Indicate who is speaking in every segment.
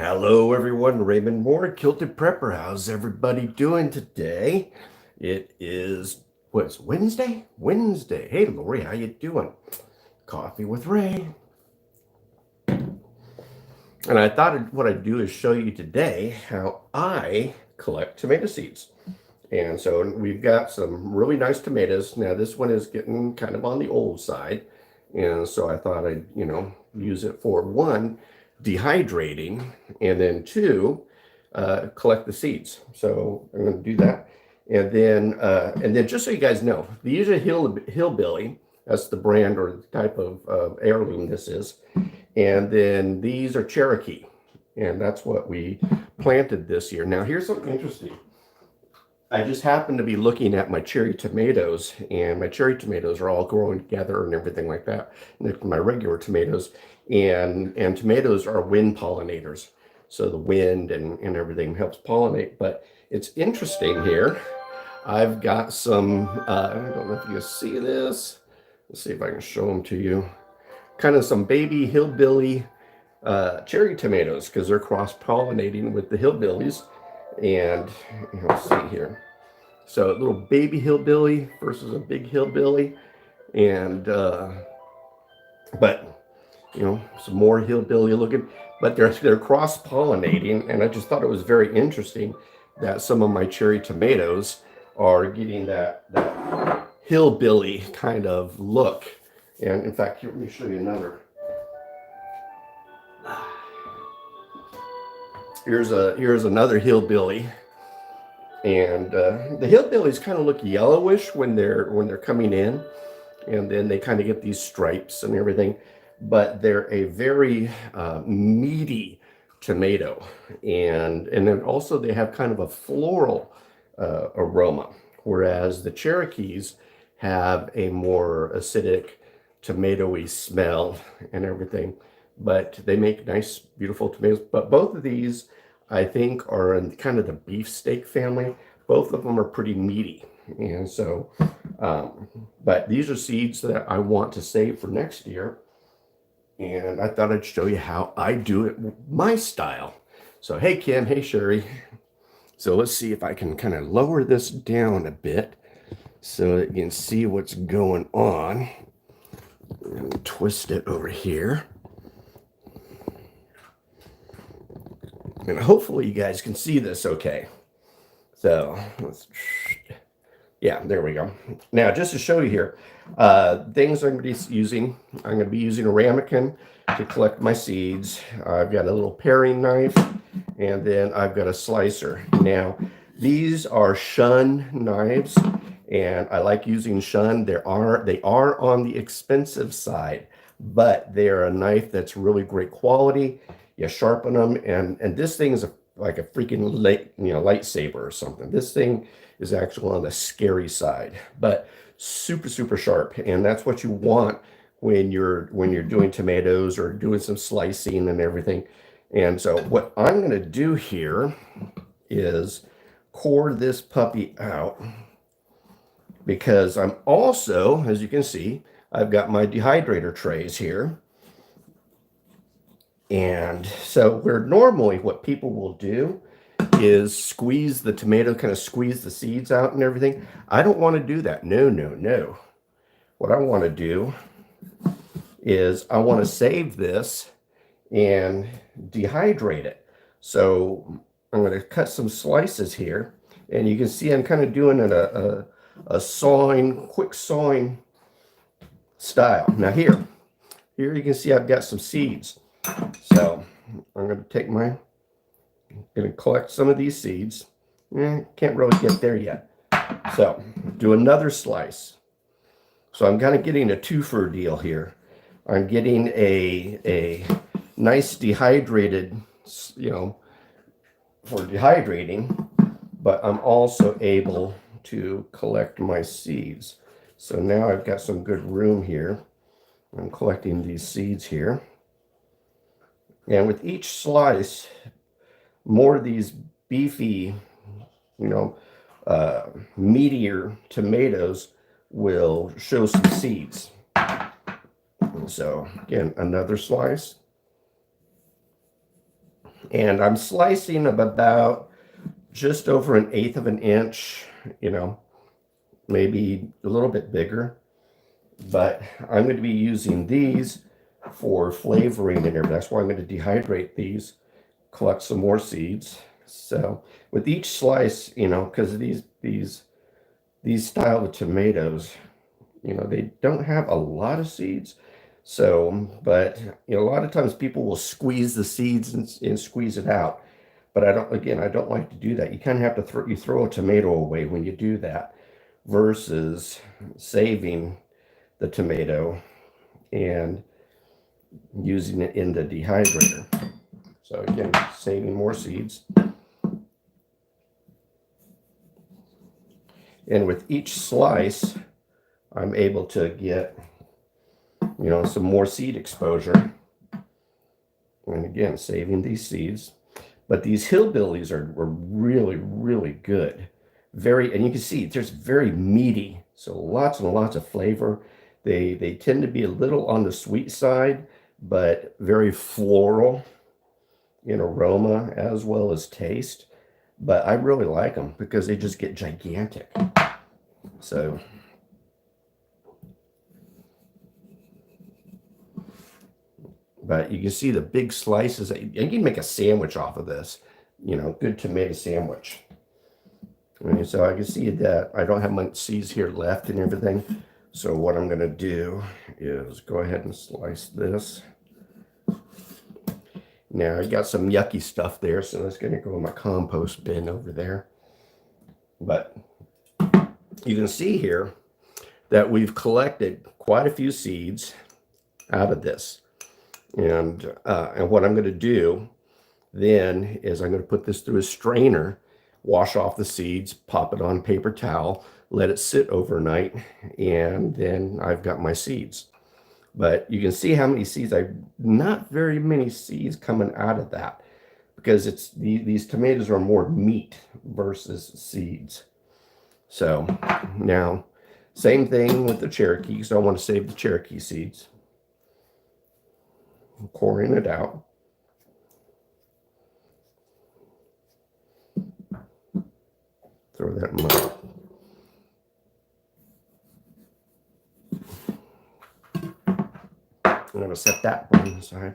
Speaker 1: Hello, everyone. Raymond Mhor, Kilted Prepper. How's everybody doing today? It is, what's Wednesday? Wednesday. Hey, Lori, how you doing? Coffee with Ray. And I thought what I'd do is show you today how I collect tomato seeds. And so we've got some really nice tomatoes. Now, this one is getting kind of on the old side. And so I thought I'd, use it for one, dehydrating, and then two, collect the seeds. So I'm going to do that. And then just so you guys know, these are hillbilly. That's the brand or the type of heirloom this is. And then these are Cherokee. And that's what we planted this year. Now, here's something interesting. I just happened to be looking at my cherry tomatoes, and my cherry tomatoes are all growing together and everything like that. Next to my regular tomatoes, and tomatoes are wind pollinators. So the wind and everything helps pollinate. But it's interesting here. I've got some, I don't know if you see this. Let's see if I can show them to you. Kind of some baby hillbilly cherry tomatoes, because they're cross-pollinating with the hillbillies. And let's see here. So a little baby hillbilly versus a big hillbilly. And, but, some more hillbilly looking. But they're cross-pollinating. And I just thought it was very interesting that some of my cherry tomatoes are getting that hillbilly kind of look. And in fact, here, let me show you another. Here's another hillbilly, and the hillbillies kind of look yellowish when they're coming in, and then they kind of get these stripes and everything. But they're a very meaty tomato, and then also they have kind of a floral aroma, whereas the Cherokees have a more acidic, tomatoey smell and everything. But they make nice, beautiful tomatoes. But both of these, I think, are in kind of the beefsteak family. Both of them are pretty meaty. And so, but these are seeds that I want to save for next year. And I thought I'd show you how I do it my style. So, hey, Kim. Hey, Sherry. So let's see if I can kind of lower this down a bit so that you can see what's going on. And twist it over here. And hopefully you guys can see this okay. So yeah, there we go. Now, just to show you here, things I'm going to be using a ramekin to collect my seeds. I've got a little paring knife, and then I've got a slicer. Now, these are Shun Knives, and I like using Shun. They are on the expensive side, but they are a knife that's really great quality. You sharpen them, and this thing is like a freaking lightsaber or something. This thing is actually on the scary side, but super, super sharp. And that's what you want when you're doing tomatoes or doing some slicing and everything. And so what I'm going to do here is core this puppy out, because I'm also, as you can see, I've got my dehydrator trays here. And so what people will do is squeeze the tomato, kind of squeeze the seeds out and everything. I don't want to do that. No. What I want to do is I want to save this and dehydrate it. So I'm going to cut some slices here, and you can see I'm kind of doing it a quick sawing style. Now here you can see I've got some seeds. So I'm going to collect some of these seeds. Can't really get there yet. So do another slice. So I'm kind of getting a twofer deal here. I'm getting a nice dehydrated, for dehydrating, but I'm also able to collect my seeds. So now I've got some good room here. I'm collecting these seeds here. And with each slice, more of these beefy, meatier tomatoes will show some seeds. And so, again, another slice. And I'm slicing of about just over 1/8 of an inch, you know, maybe a little bit bigger. But I'm going to be using these for flavoring and everything. That's why I'm going to dehydrate these, collect some more seeds. So with each slice, you know, because these style of tomatoes, you know, they don't have a lot of seeds. So, but you know, a lot of times people will squeeze the seeds and squeeze it out. But I don't, again, I don't like to do that. You kind of have to throw a tomato away when you do that versus saving the tomato and using it in the dehydrator. So again, saving more seeds. And with each slice, I'm able to get, you know, some more seed exposure. And again, saving these seeds. But these hillbillies were really, really good. Very, and you can see there's very meaty. So lots and lots of flavor. They tend to be a little on the sweet side, but very floral in aroma as well as taste. But I really like them because they just get gigantic. So, but you can see the big slices. You can make a sandwich off of this, you know, good tomato sandwich. And so I can see that I don't have much seeds here left and everything. So what I'm going to do is go ahead and slice this. Now I got some yucky stuff there, so that's going to go in my compost bin over there. But you can see here that we've collected quite a few seeds out of this. And what I'm going to do then is I'm going to put this through a strainer, wash off the seeds, pop it on paper towel, let it sit overnight, and then I've got my seeds. But you can see how many seeds, not very many seeds coming out of that because these tomatoes are more meat versus seeds. So now, same thing with the Cherokee, because I want to save the Cherokee seeds. I'm coring it out. Throw that in my I'm going to set that one aside.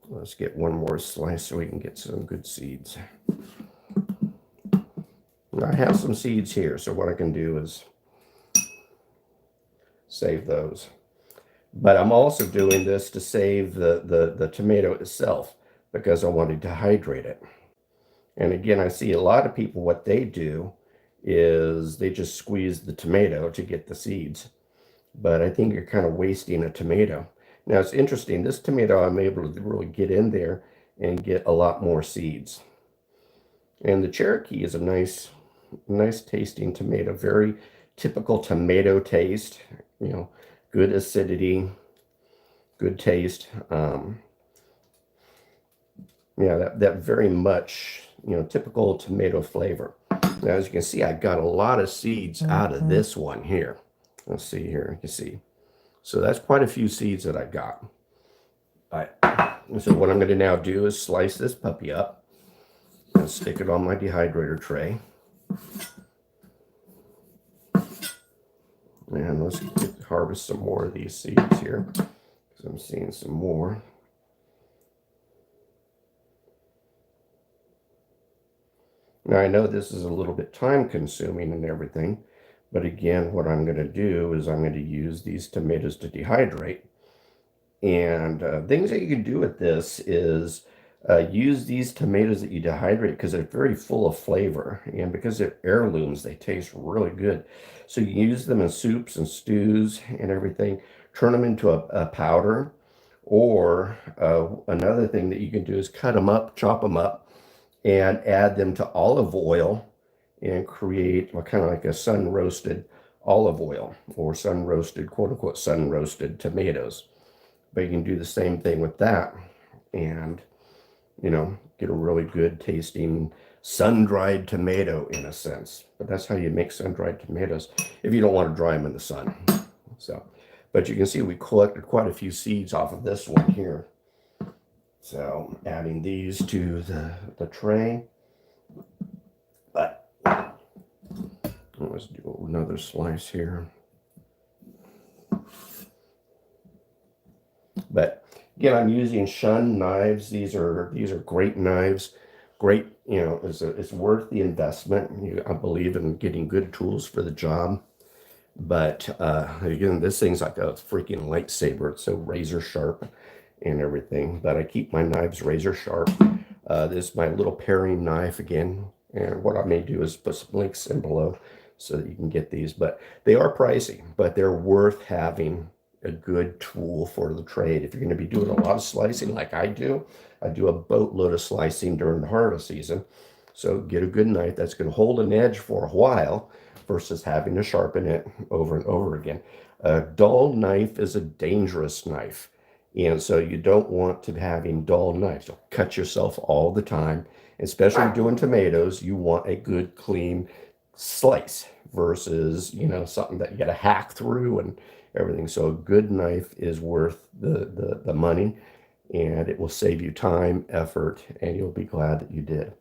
Speaker 1: Let's get one more slice so we can get some good seeds. I have some seeds here, so what I can do is save those. But I'm also doing this to save the tomato itself because I wanted to hydrate it. And again, I see a lot of people, what they do is they just squeeze the tomato to get the seeds. But I think you're kind of wasting a tomato. Now it's interesting, this tomato I'm able to really get in there and get a lot more seeds. And the Cherokee is a nice tasting tomato, very typical tomato taste, you know, good acidity, good taste. Yeah, that very much, you know, typical tomato flavor. Now, as you can see, I got a lot of seeds out of this one here. Let's see here, you can see. So that's quite a few seeds that I got. All right, so what I'm going to now do is slice this puppy up and stick it on my dehydrator tray. And let's harvest some more of these seeds here, because I'm seeing some more. Now I know this is a little bit time consuming and everything, but again, what I'm going to do is I'm going to use these tomatoes to dehydrate. And things that you can do with this is use these tomatoes that you dehydrate because they're very full of flavor. And because they're heirlooms, they taste really good. So you can use them in soups and stews and everything. Turn them into a powder. Or another thing that you can do is cut them up, chop them up, and add them to olive oil and create kind of like a sun-roasted olive oil or sun-roasted, quote-unquote, sun-roasted tomatoes. But you can do the same thing with that and, you know, get a really good tasting sun-dried tomato in a sense. But that's how you make sun-dried tomatoes if you don't want to dry them in the sun. So, but you can see we collected quite a few seeds off of this one here. So adding these to the tray. But let's do another slice here. But again, I'm using Shun Knives. These are great knives. Great, you know, it's worth the investment. I believe in getting good tools for the job. But again, this thing's like a freaking lightsaber. It's so razor sharp and everything. But I keep my knives razor sharp. This is my little paring knife again. And what I may do is put some links in below so that you can get these. But they are pricey, but they're worth having a good tool for the trade. If you're going to be doing a lot of slicing like I do a boatload of slicing during the harvest season. So get a good knife that's going to hold an edge for a while versus having to sharpen it over and over again. A dull knife is a dangerous knife. And so you don't want to be having dull knives. You'll cut yourself all the time. Especially doing tomatoes, you want a good clean slice versus, you know, something that you got to hack through and everything. So a good knife is worth the money, and it will save you time, effort, and you'll be glad that you did.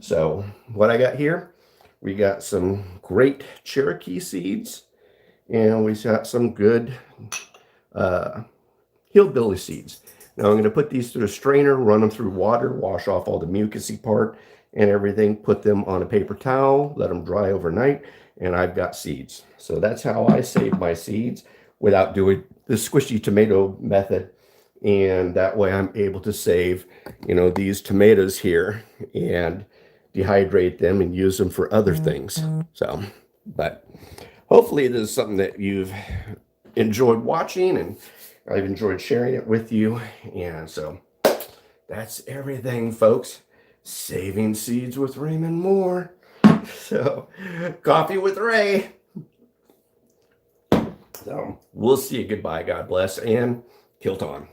Speaker 1: So what I got here, we got some great Cherokee seeds, and we got some good hillbilly seeds. Now I'm going to put these through a strainer, run them through water, wash off all the mucusy part and everything, put them on a paper towel, let them dry overnight, and I've got seeds. So that's how I save my seeds without doing the squishy tomato method. And that way I'm able to save, you know, these tomatoes here and dehydrate them and use them for other things. So, but hopefully this is something that you've enjoyed watching, and I've enjoyed sharing it with you. And so that's everything, folks. Saving seeds with Raymond Mhor. So, coffee with Ray. So, we'll see you. Goodbye. God bless. And kilt on.